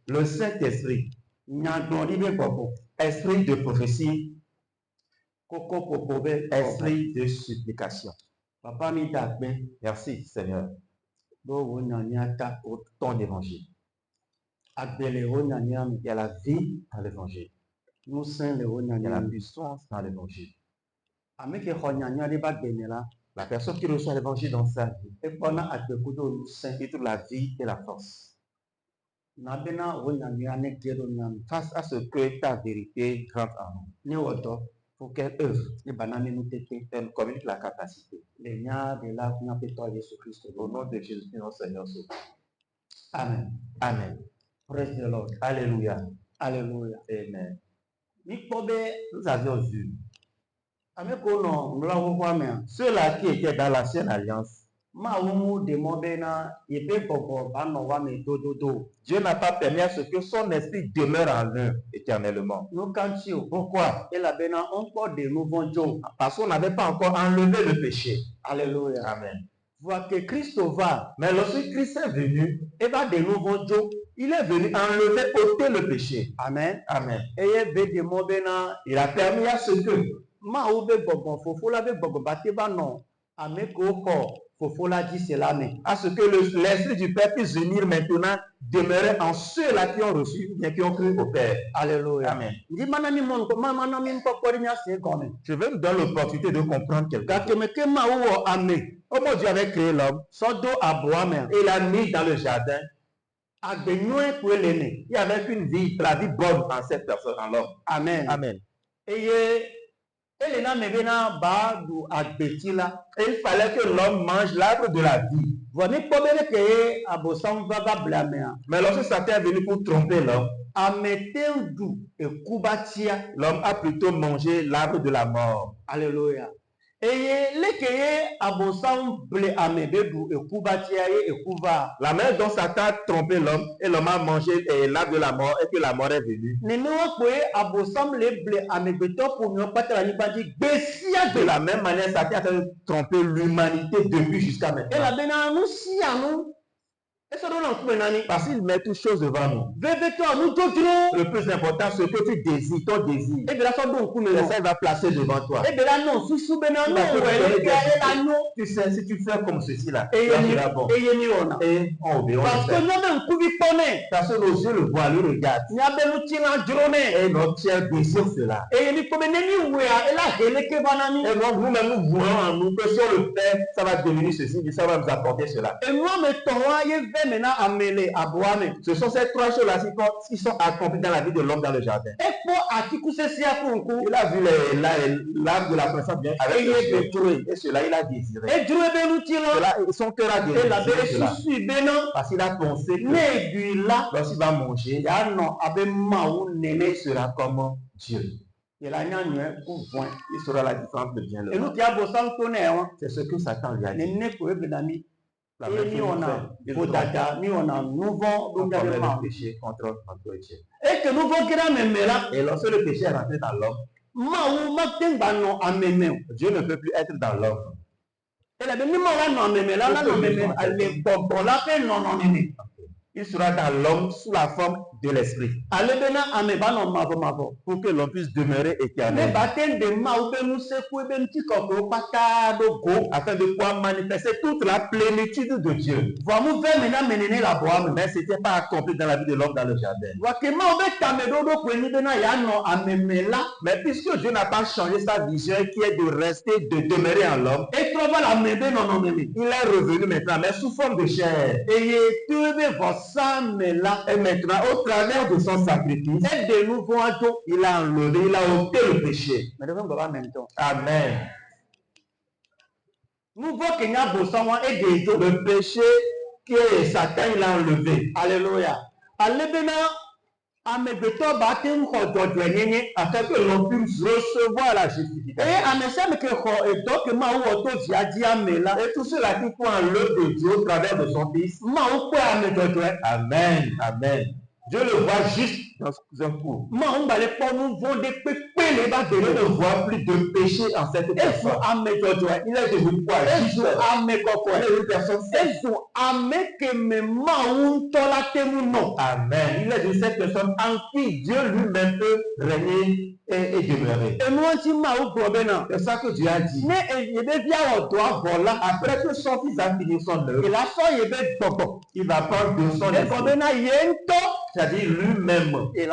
Le Saint-Esprit, esprit de prophétie, esprit de supplication. Merci Seigneur pour ton évangile. Il y a la vie dans l'évangile. Il y a la puissance dans l'évangile. La personne qui reçoit l'évangile dans sa vie, il trouve la vie et la force. Face à ce que ta vérité rentre en nous, pour qu'elle œuvre, elle communique la capacité. Au nom de Jésus, notre Seigneur Sauveur. Amen. Amen. Praise the Lord. Alléluia. Alléluia. Amen. Nous avions vu ceux-là qui étaient dans l'ancienne alliance. Dieu n'a pas permis à ce que son esprit demeure en eux éternellement. Pourquoi? Parce qu'on n'avait pas encore enlevé le péché. Alléluia. Amen. Que Christ va. Mais lorsque Christ est venu, il est venu enlever, ôter le péché. Amen. Amen. Il a permis à ce que à ce que l'esprit du Père puisse venir maintenant demeurer en ceux-là qui ont reçu, bien qui ont cru au Père. Alléluia. Amen. Je vais nous donner l'opportunité de comprendre quelque chose. Comment Dieu avait créé l'homme, il l'a mis dans le jardin. Il y avait une vie, la vie bonne en cette personne, en l'homme. Amen. Amen. Et il fallait que l'homme mange l'arbre de la vie. Mais lorsque Satan est venu pour tromper l'homme, l'homme a plutôt mangé l'arbre de la mort. Alléluia. La manière dont Satan a trompé l'homme et l'homme a mangé l'arbre de la mort et que la mort est venue. De la même manière, Satan a trompé l'humanité depuis jusqu'à maintenant. Parce qu'il met toutes choses devant nous. Le plus important, c'est que tu désires, ton désir. Et ça, il va placer devant toi. Tu sais, si tu fais comme ceci là, et on obéit. Parce que nos yeux le voient, le regardent. Et notre chair désire cela. Et nous-mêmes, nous voyons en nous que si on le fait, ça va devenir ceci, ça va nous apporter cela. Ce sont ces trois choses-là qui sont accomplies dans la vie de l'homme dans le jardin. Il a vu l'arbre de la connaissance bien avec et cela il a désiré. Son cœur a désiré cela. Parce qu'il a pensé que lorsqu'il va manger, il sera comme Dieu. Il sera la différence de bien le mal. C'est ce que Satan lui a dit. La même chose le péché contre Dieu. Et lorsque le péché est rentré dans l'homme, Dieu ne peut plus être dans l'homme. Il sera dans l'homme sous la forme de l'esprit. Pour que l'on puisse demeurer éternel. Afin de pouvoir manifester toute la plénitude de Dieu. Mais ce n'était pas accompli dans la vie de l'homme dans le jardin. Mais puisque Dieu n'a pas changé sa vision qui est de rester, de demeurer en l'homme, il est revenu maintenant, mais sous forme de chair. Et maintenant, au travers de son sacrifice, il a enlevé, il a ôté le péché. Amen. Le péché qui est Satan, il a enlevé. Alléluia. Afin que l'on puisse recevoir la justification. Et tout cela qui croit en l'œuvre de Dieu au travers de son Fils. Amen. Amen. Dieu le voit juste dans un coup. Je ne vois plus de péché en cette personne. Il est devenu quoi? Juste. Il est une personne sainte. Amen. Il est de cette personne en qui Dieu lui-même peut régner et demeurer. C'est ça que Dieu a dit. Après que son fils a fini son œuvre, il va prendre de son esprit. C'est-à-dire lui-même. Il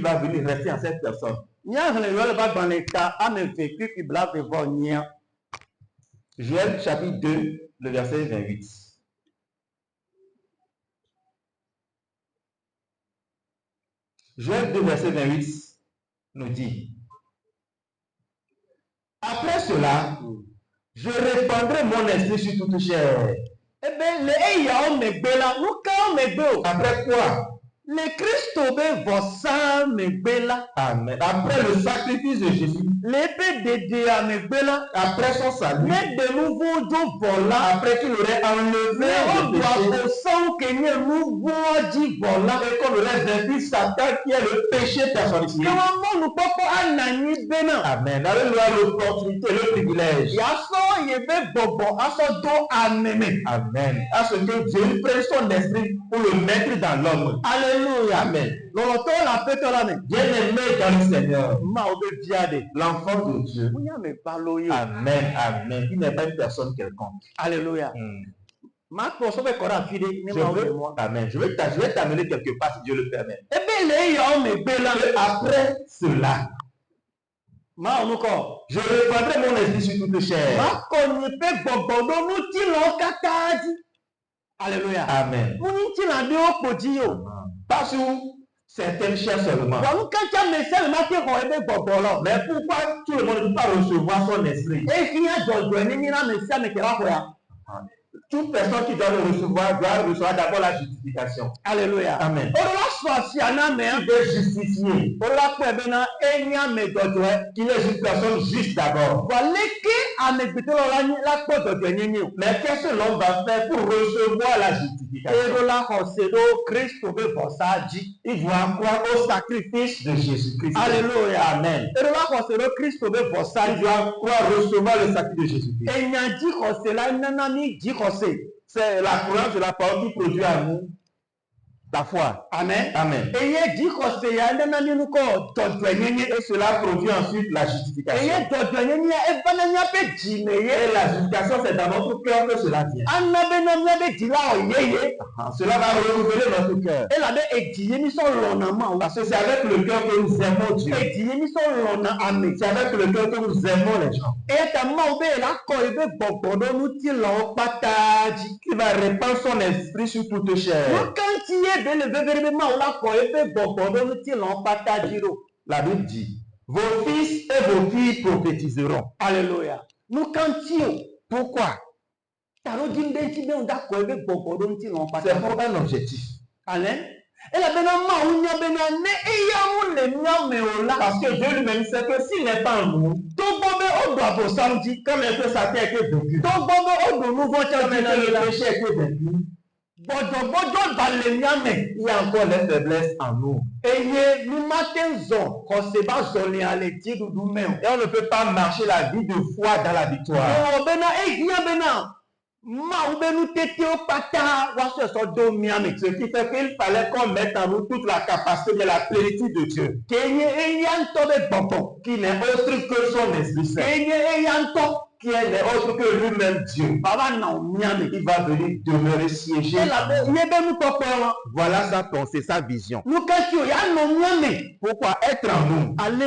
va venir rester en cette personne. Joël chapitre 2, le verset 28. Joël 2, verset 28 nous dit: après cela, je répandrai mon esprit sur toute chair. Après quoi? Amen. Après le sacrifice de Jésus, après son salut, après qu'il aurait enlevé le péché, et qu'on aurait vaincu Satan qui est le péché personnifié. Amen. Alléluia, l'opportunité, le privilège. Amen. À ce que Dieu prenne son esprit pour le mettre dans l'homme. Alléluia. Amen. Bien-aimé dans le Seigneur, l'enfant de Dieu. Amen. Amen. Il n'est pas une personne quelconque. Alléluia. Amen. Je vais t'amener quelque part si Dieu le permet. Après cela, je répandrai mon esprit sur toute chair. Alléluia. Amen. Pas sur certaines chairs seulement. Mais pourquoi tout le monde ne peut pas recevoir son esprit? Toute personne qui doit le recevoir d'abord la justification. Alléluia. Amen. Il est justifié. Qu'il est une personne juste d'abord. Mais qu'est-ce que l'homme va faire pour recevoir la justification? Il doit croire au sacrifice de Jésus-Christ. Alléluia. Amen. Il doit croire recevoir le sacrifice de Jésus-Christ. C'est la croyance de la parole qui produit à nous la foi. Amen. Amen. Et cela produit ensuite la justification. Et la justification, c'est dans notre cœur que cela vient. Cela va renouveler notre cœur. Parce que c'est avec le cœur que nous aimons Dieu. C'est avec le cœur que nous aimons les gens. Qui va répandre son esprit sur toute chair. La Bible dit: vos fils et vos filles prophétiseront. Alléluia. Pourquoi? C'est pour un objectif. Amen. Parce que Dieu lui-même sait que s'il n'est pas en nous, comme le Satan a été vaincu, comme le péché a été vaincu, il y a encore les faiblesses en nous. Et on ne peut pas marcher la vie de foi dans la victoire. Ce qui fait qu'il fallait qu'on mette en nous toute la capacité de la plénitude de Dieu, qui n'est autre que son Esprit Saint, qui est autre que lui-même Dieu. Il va venir demeurer siéger. Voilà sa pensée, sa vision. Pourquoi être en nous? Afin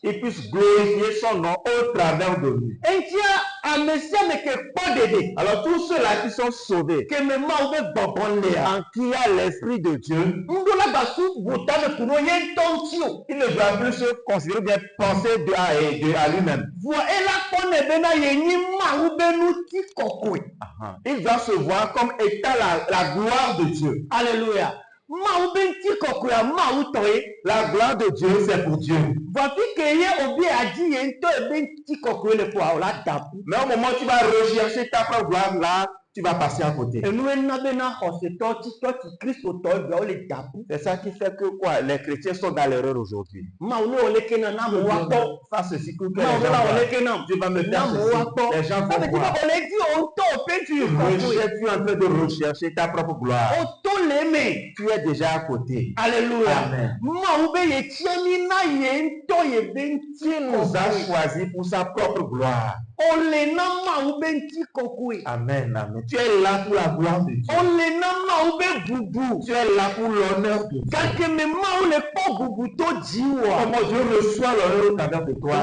qu'il puisse glorifier son nom au travers de nous. Alors tous ceux-là qui sont sauvés, en qui a l'Esprit de Dieu, il ne doit plus se considérer bien penser à lui-même. Il doit se voir comme étant la gloire de Dieu. Alléluia. La gloire de Dieu, c'est pour Dieu. Mais au moment où tu vas rechercher ta propre gloire là, tu vas passer à côté. C'est ça qui fait que quoi? Les chrétiens sont dans l'erreur aujourd'hui. Face au cycle que les gens voient, Dieu va me faire ceci. Les gens vont voir. Tu es en train de rechercher ta propre gloire. Tu es déjà à côté. Alléluia. Amen. Il nous a choisi pour sa propre gloire. Amen, amen. Tu es là pour la gloire de Dieu. Tu es là pour l'honneur de Dieu. Comment Dieu reçoit l'honneur au travers de toi.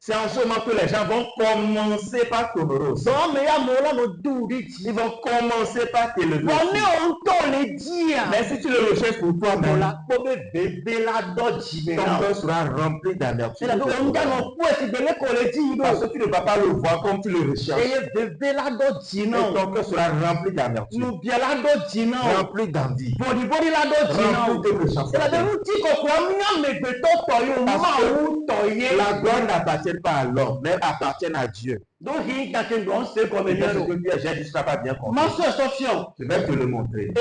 C'est en ce moment que les gens vont commencer par t'honorer. Ils vont commencer par t'élever. Mais si tu le recherches pour toi-même, ton cœur sera rempli d'amertume. Parce que tu ne vas pas le voir comme tu le recherches. Et ton cœur sera rempli d'amertume. Rempli d'envie. Rempli de méchanceté. La gloire n'appartient pas à l'homme, mais appartient à Dieu. Donc, il y a Ce que j'ai dit, tu n'as pas bien compris. Je vais te le montrer.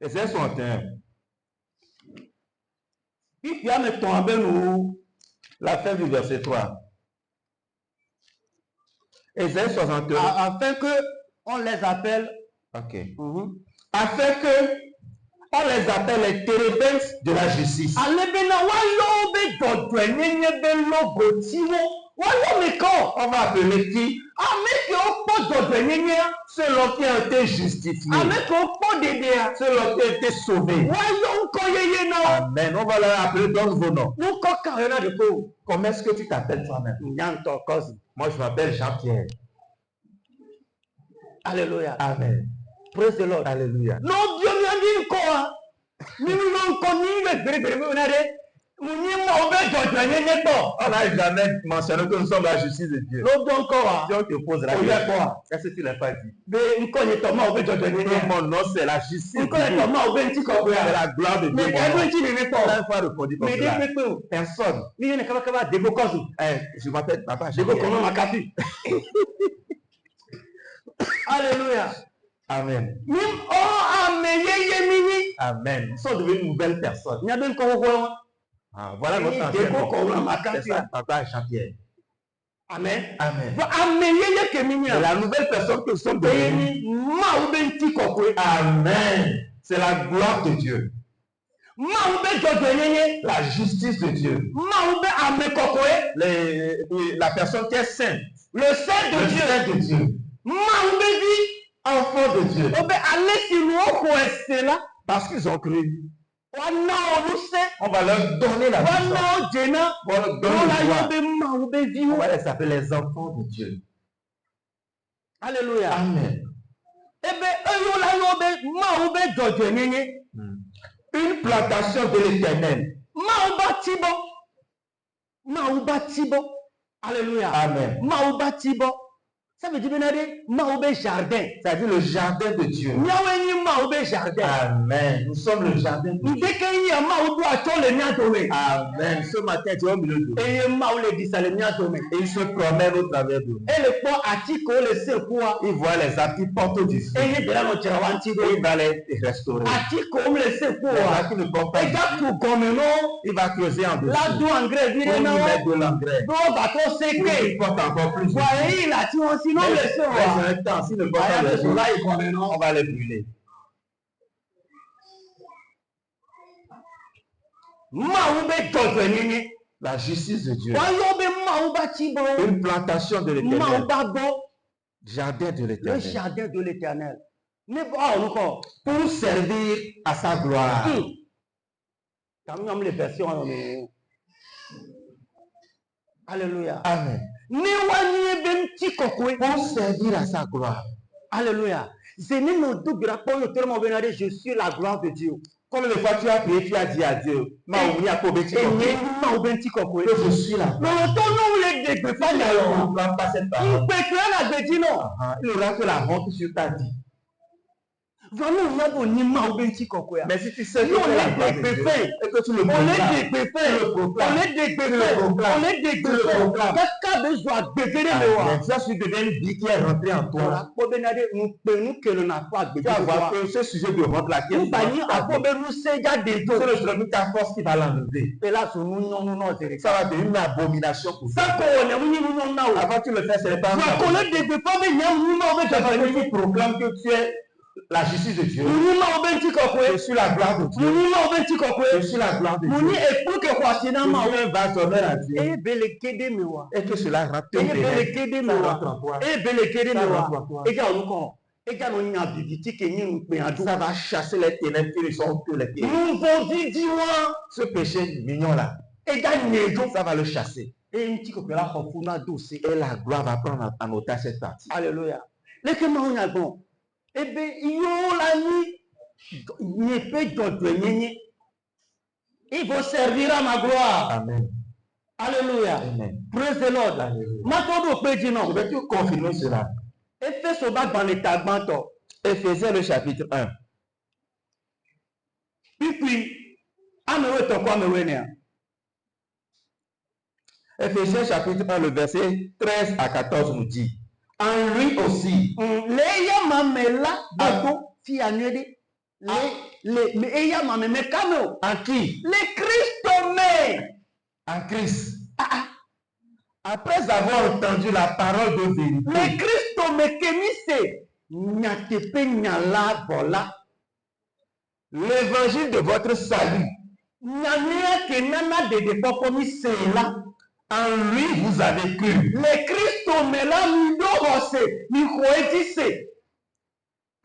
Ésaïe 61. La fin du verset 3. Ésaïe 61. Afin que on les appelle. Ok. Afin que on les appelle les térébins de la justice. On va appeler qui? Selon qui a été justifié. Selon qui a été sauvé. Amen. On va leur appeler dans vos noms. Comment est-ce que tu t'appelles toi-même? Moi, je m'appelle Jean-Pierre. Alléluia. Amen. Praise the Lord. Alléluia. Non, Dieu m'a dit quoi? On n'a jamais mentionné que nous sommes la justice de Dieu. Si on te pose la question, est-ce que tu ne l'as pas dit? Mon nom, c'est la justice de Dieu. C'est la gloire de Dieu. Mais il faut répondre comme cela. Personne. Je m'appelle Papa. Alléluia. Amen. Amen. Ils sont devenus une nouvelle personne. Voilà notre ancien nom. C'est ça, Papa Jean-Pierre. Amen. Amen. C'est la nouvelle personne que nous sommes devenus. Amen. C'est la gloire de Dieu. La justice de Dieu. La personne qui est sainte. Le saint de Dieu. Enfant de Dieu. Parce qu'ils ont cru. On va leur donner la puissance. On va leur donner la gloire. On va les appeler les enfants de Dieu. Alléluia. Amen. Une plantation de l'Éternel. Alléluia. Amen. Ça veut dire jardin. Ça veut dire le jardin de Dieu. Amen. Nous sommes le jardin de Dieu. Amen. Ce matin, tu es au milieu de nous. Et il se promène au travers de nous. Il voit les arbres qui portent du fruit. Et il va les restaurer. Les arbres qui ne portent pas du fruit, il va creuser en dessous. Pour nous mettre de l'engrais. Pour qu'il porte encore plus de fruit. Sinon, on va les brûler. La justice de Dieu. Une plantation de l'Éternel. Jardin de l'Éternel. Le jardin de l'Éternel. Pour servir à sa gloire. Alléluia. Amen. Pour servir à sa gloire. Alléluia. Je suis la gloire de Dieu. Combien de fois tu as prié, tu as dit à Dieu, que je suis la gloire. Il n'aura pas cette parole. Il n'aura que la honte sur ta vie. Vraiment, on a bon nima ou ben tiko quoi. Mais si tu sais que Non, c'est la on gloire est de Dieu, dégbé. et que tu le On est proclames, dégbé. le proclames. On est dégbé. Tu le proclames. On est Tu le dégbé. proclames. Quelqu'un besoin dégbé de Amen. moi. Ça, tu deviens une vie qui est rentrée en toi. Voilà. Pour benade nous nous que l'on n'a pas Tu dégbé. vas voir que ce sujet de rentre là, qui est Nous bani à pour ben nous c'est déjà des c'est le celui ta force qui va l'enlever. Et là sur nous non c'est Ça va devenir une abomination pour toi. ça qu'on est nous non. Avant tu le fais, c'est pas Je connais dégbé pas mais nous non mais tu proclames que tu es la justice de Dieu. nous non ben tiko quoi. Je suis la gloire de Dieu. Nous non ben tiko quoi. Je suis la gloire de Nous Dieu. ni et pour que quoi c'est dans ma Dieu va donner à Dieu. et belekede mewa. Et que cela rentre Et en toi. belekede Ça mewa. rentre en toi. Et belekede Ça mewa. rentre en toi. Et ga onko. Et ga no nya bibiti ke nyi npe adu. Ça va chasser les ténèbres qui ne sont que les ténèbres. Nous vodi diwa. Ce péché mignon là, Et ga nejo. ça va le chasser. Et nti ko pela khofuna dosi. Et la gloire va prendre en otage cette partie. Alléluia. Leke ma onya bon. Ebe yo la ni pe jodo nyenye. Il faut servir à ma gloire. Amen. Alléluia. Amen. Praise the Lord. Alléluia. Ma todo pe Je jino. vais te confirmer cela. Efeso ba dans les tagbanto. Éphésiens le chapitre 1. Puis amewe to kwa mewe ne. Éphésiens chapitre 1, le verset 13 à 14 nous dit, en lui aussi, Leya mamela bado fi anede. Le eya mameme kameo. en qui? Le Christ me. En Christ. Après avoir entendu la parole de vérité, Le Christ me kemise. Nyatepe nyala bola. l'évangile de votre salut, Nyania kenana de pokomi sela. en lui vous avez cru. Le Christ me la mido hose. Mi khoetise.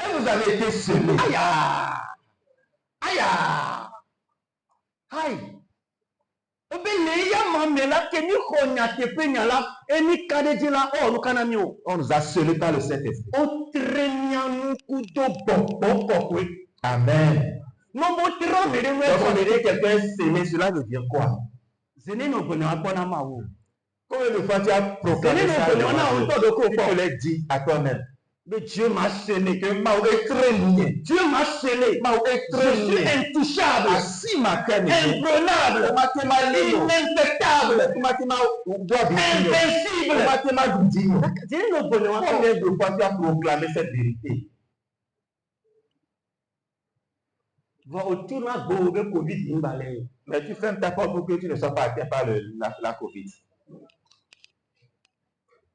Et vous avez été scellés. Aya. Aya. Aïe. Obe leya mamela ke ni khonya tepe nyala eni kadejila o lukana mio. On nous a scellés par le Saint-Esprit. O trenyanu kudo bokwe. Amen. No bo tiro mere Donc on we. dirait quelqu'un scellé, cela veut dire quoi? Zene no bone akona mawo. Combien de fois tu as proclamé Zene ça? no bone ona on to do ko Tu po. te l'as dit à toi-même. Mais Dieu m'a scellé. Que Mao est très lié. Dieu m'a scellé. Mao est Je très suis lié. intouchable. Assis ma canne. Imprenable. Ininfectable. Invincible. Zene no bone akona. Combien de fois tu as proclamé cette vérité? Va autour na bo be Covid mbale. Mais tu fermes ta porte pour que tu ne sois pas atteint par la Covid.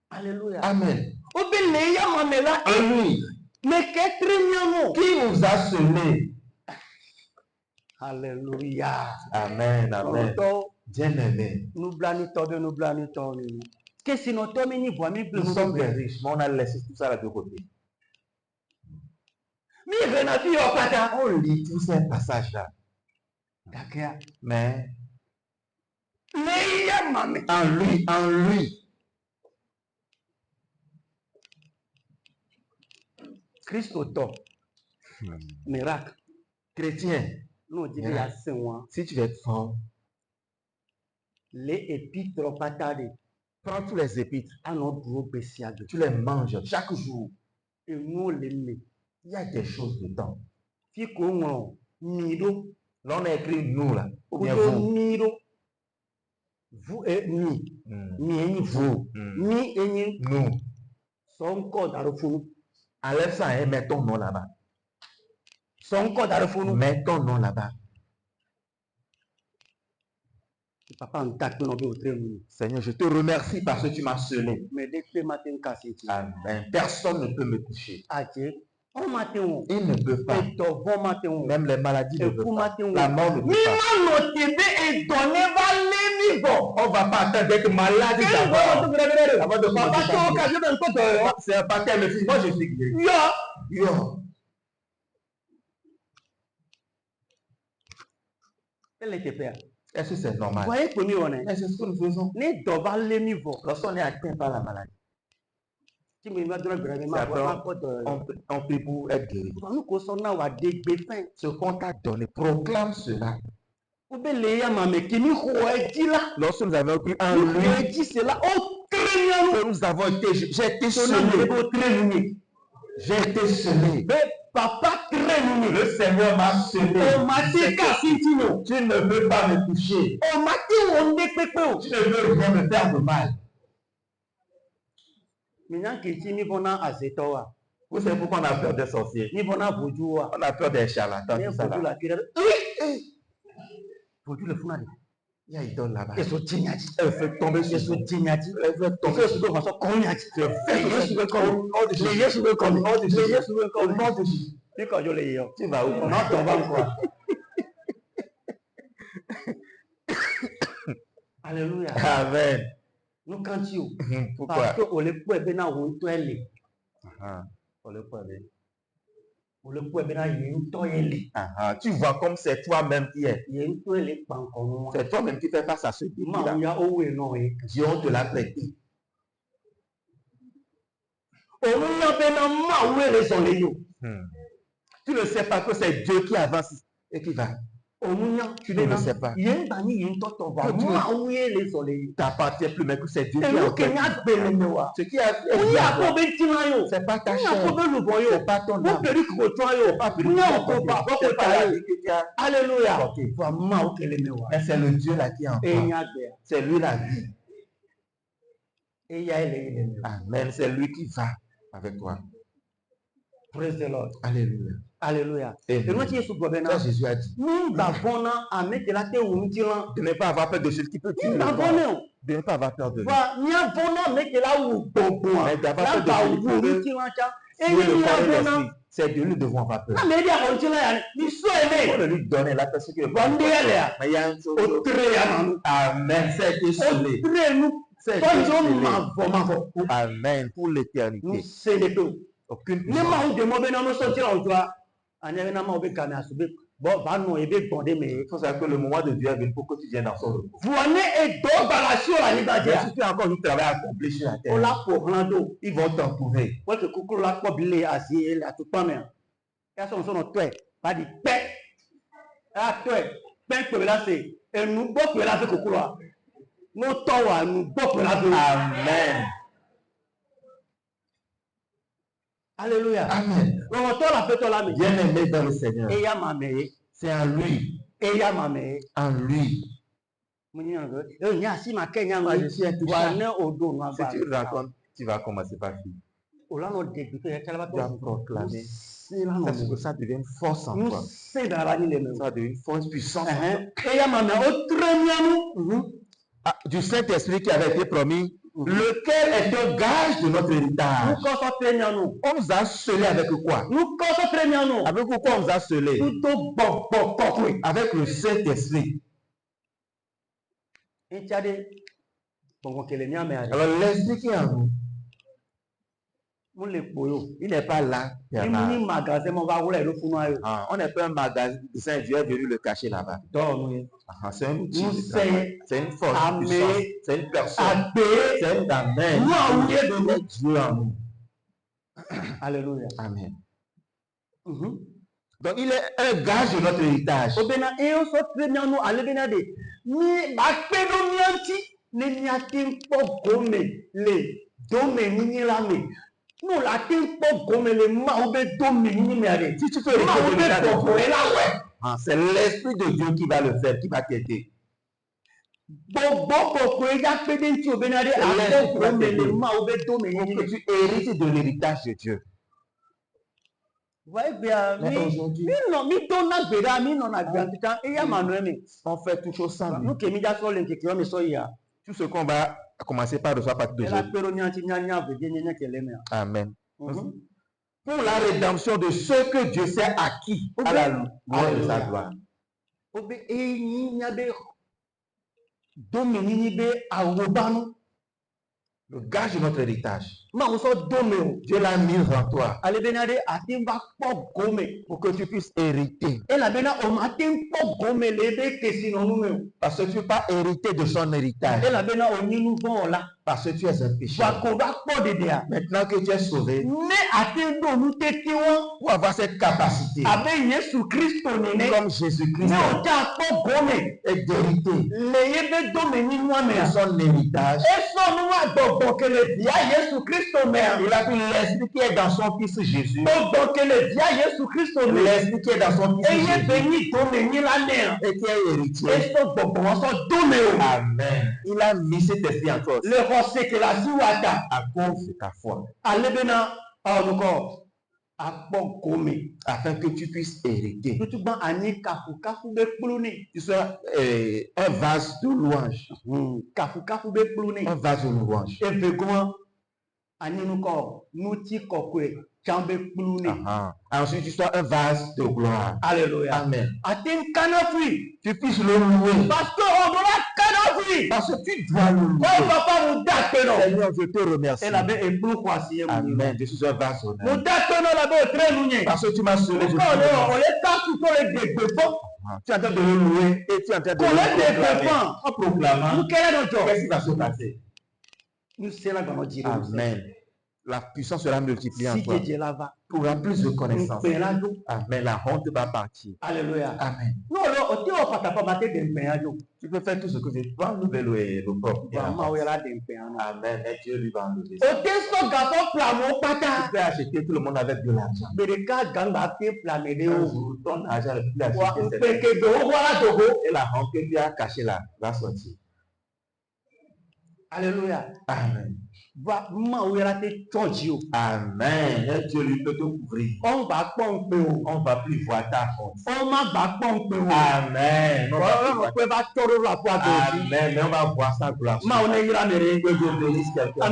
Alléluia. Amen. Obe leya mamela En lui, mais que trenyanu. qui nous a scellés. Alléluia. Amen, amen. Oto Bien-aimé, nous blani to ni. Que sinon to mi ni bois mi nous sommes des riches, mais on a laissé tout ça là de côté. Mi rena fi o pata. On lit tous ces passages-là. Dakea. Mais Leya mame. en lui, Christ auto. Miracle. chrétien, No dit ya senwa. si tu veux être fort, Les épîtres patade. prends tous les épîtres, Ano duro besiade. tu les manges chaque jour. E no le me. Il y a des choses dedans. Fi ko won mido. Là, on a écrit nous là, ou bien Kudo vous. mido. Vous et mi. Mi eni vous. Mi eni Nous. son ko darufunu. Enlève ça et mets ton nom là-bas. Son ko darufunu. Mets ton nom là-bas. Papa on tape no be o tremuni. Seigneur, je te remercie parce que tu m'as scellé. Mais dès que matin cassé. Amen. Personne ne peut me toucher. Ache. On matin. Il ne peut pas. Et to bon matin. Même les maladies ne Et peuvent pour pas. matin. La mort ne peut pas. Mima no tebe et donné va les vivants. On ne va pas attendre d'être malade d'abord. Avant de Papa commencer to ta ka vie. je ben ko to. C'est un baptême, mais moi je suis guéri. Yo. Yo. Elle était père. Est-ce que c'est normal? Voyez pour nous on est. Mais c'est ce que nous faisons. Ne doba les vivants. Lorsqu'on est atteint par la maladie, Qui me va donner c'est ma après, ko to. on prie pour être guéri. Nous ko so na wa de gbe fin. Ce qu'on t'a donné, proclame cela. Ou be le ya ma me kini ko e di la. Lorsque nous avons cru en Nous lui, e di cela. O tremia que nous avons été, j'ai été so na me scellé. ko tremuni. J'ai été scellé. Be Papa traîne. Le Seigneur m'a semé. On m'a dit qu'à Sintino. Tu ne veux pas me toucher. On m'a dit on est pépé. Tu ne veux rien me faire de mal. Maintenant que tu n'y vas à cette heure. Vous savez pourquoi on a peur des sorciers? On a peur des charlatans. Tout ça là. Il y a idole là-bas. Elle fait tomber sur son tignati. Elle fait tomber sur son cognati. Tu vas où? Non, tu vas encore. Alléluia. Amen. Nous quand tu pourquoi? Parce que on le peut bien où tu es. On le peut bien. On le peut bien où tu es. Tu vois comme c'est toi-même qui es. C'est toi-même qui fais face à ce défi-là. Dieu te l'a prêté. Tu ne sais pas que c'est Dieu qui avance et qui va. Tu ne le sais pas. Tu n'appartiens plus, mais que c'est Dieu qui avance. Ce qui a c'est pas ta chair. C'est pas ton âme. C'est pas la vie que tu as. Alléluia. Mais c'est le Dieu là qui est en toi. C'est lui la vie. Amen. C'est lui qui va avec toi. Praise the Lord. Alléluia. Alléluia. Et ça, Jésus a dit. De ne pas avoir peur de ce qui peut tuer. De ne pas avoir peur de lui. Mais d'avoir peur de celui qui peut. C'est de lui devons avoir peur. Il faut lui donner la personne qui est bonne. Mais il y a une chose. Amen. C'est désolé. C'est désolé. Amen. Pour l'éternité. Aucune puissance. Il faut savoir que le moment de Dieu est venu pour que tu viennes dans son repos. Si tu as encore du travail à accomplir sur la terre, ils vont t'en trouver. Amen. Alléluia. Amen. Bien-aimé dans le Seigneur. C'est en lui. En lui. Si tu rencontres, tu vas commencer par qui? Tu vas proclamer. Ça devient une force en toi. Ça devient une force puissante. Du Saint-Esprit qui avait été promis, lequel est un gage de notre héritage. On nous a scellés avec quoi? Avec quoi on nous a scellés? Avec le Saint-Esprit. Alors l'esprit qui est en nous, il n'est pas là. On n'est pas un magasin. Dieu est venu le cacher là-bas. C'est un outil. C'est une force. C'est une personne. C'est un amen. Dieu en nous. Alléluia. Amen. Donc il est un gage de notre héritage. Si tu peux c'est l'Esprit de Dieu qui va le faire, qui va t'aider. Pour que tu hérites de l'héritage de Dieu. Mais aujourd'hui, on fait tout chose sans lui. Tout ce qu'on va commencer par recevoir à partir d'aujourd'hui. Amen. Pour la rédemption de ceux que Dieu s'est acquis à la gloire de sa gloire. Le gage de notre héritage. Dieu l'a mis en toi. Pour que tu puisses hériter. Parce que tu ne peux pas hériter de son héritage. Parce que tu es un pécheur. Maintenant que tu es sauvé, pour avoir cette capacité, comme Jésus-Christ, et d'hériter de son héritage, Kristo mẹ́. Il a pris l'esprit qui est dans son fils Jésus. Gbogbo kele díẹ̀ Jésù Kristo mẹ́. L'esprit qui est dans son fils Eye Jésus. bẹ ní tó lè ní lánàá. Et qui est héritier. Èso gbogbo wọn sọ dóme o. Amen. Il a mis cet esprit en toi. Le xɔ sekela si wa ta. À cause de ta foi. Ale bena ɔnukɔ akpɔ gome. Afin que tu puisses hériter. Tutugba ani kafukafu bɛ kplu ni. Tu sois un vase de louange. Kafukafu bɛ kplu ni. Un vase de louange. Eve goma ani nukɔ nuti kɔkɔe can bɛ kplu ni. Ensuite, tu sois un vase de gloire. Alléluia. Amen. Ati n kanafui. Tu puisses le louer. Parce que on doit kanafui. Parce que tu dois le louer. Ko papa mu da kpɛnɔ. Seigneur, je te remercie. E la bɛ ekplu kwasi ye mu. Amen. Je suis un vase Mu d'honneur. da kpɛnɔ la bɛ o tere nu nye. Parce que tu m'as sauvé. Ko le o le tasu to le degbe fɔ. Tu es en train de le louer et tu es en train de Ko le degbe proclamer. fɔ. En proclamant, Mu kɛlɛ dɔ jɔ. qu'est-ce qui va se passer? Nous sera dans notre Dieu. Amen. La puissance sera multipliée en Si toi. Dieu là va. Tu auras plus de connaissances. Mpɛnadu. Amen. La honte va partir. Alléluia. Amen. Non, non, o ti o patapa mate de mpɛnadu. Tu peux faire tout ce que tu veux. Tu vas enlever le propre. Vraiment, o yɛrɛ de mpɛnadu. Amen. Et Dieu lui va enlever. O te sɔ gasɔ flamu pata. Tu peux acheter tout le monde avec de l'argent. Bereka ganga te flamé de Un o. jour, ton argent ne peut plus Wa acheter cette mpeke do o wala dogo. et la honte que tu as cachée là va sortir. Alléluia. Amen. Va ma o yɛrɛ te tɔji o. Amen. Et Dieu lui peut te couvrir. Ɔn ba kpɔn pe o. On ne va plus voir ta honte. Ɔn ma ba kpɔn pe o. Amen. On va plus voir- Ɔn pe ba tɔrɔ la fɔ a to. Amen. Mais on va voir sa gloire. Ma o ne yira mere. Que Dieu bénisse quelqu'un.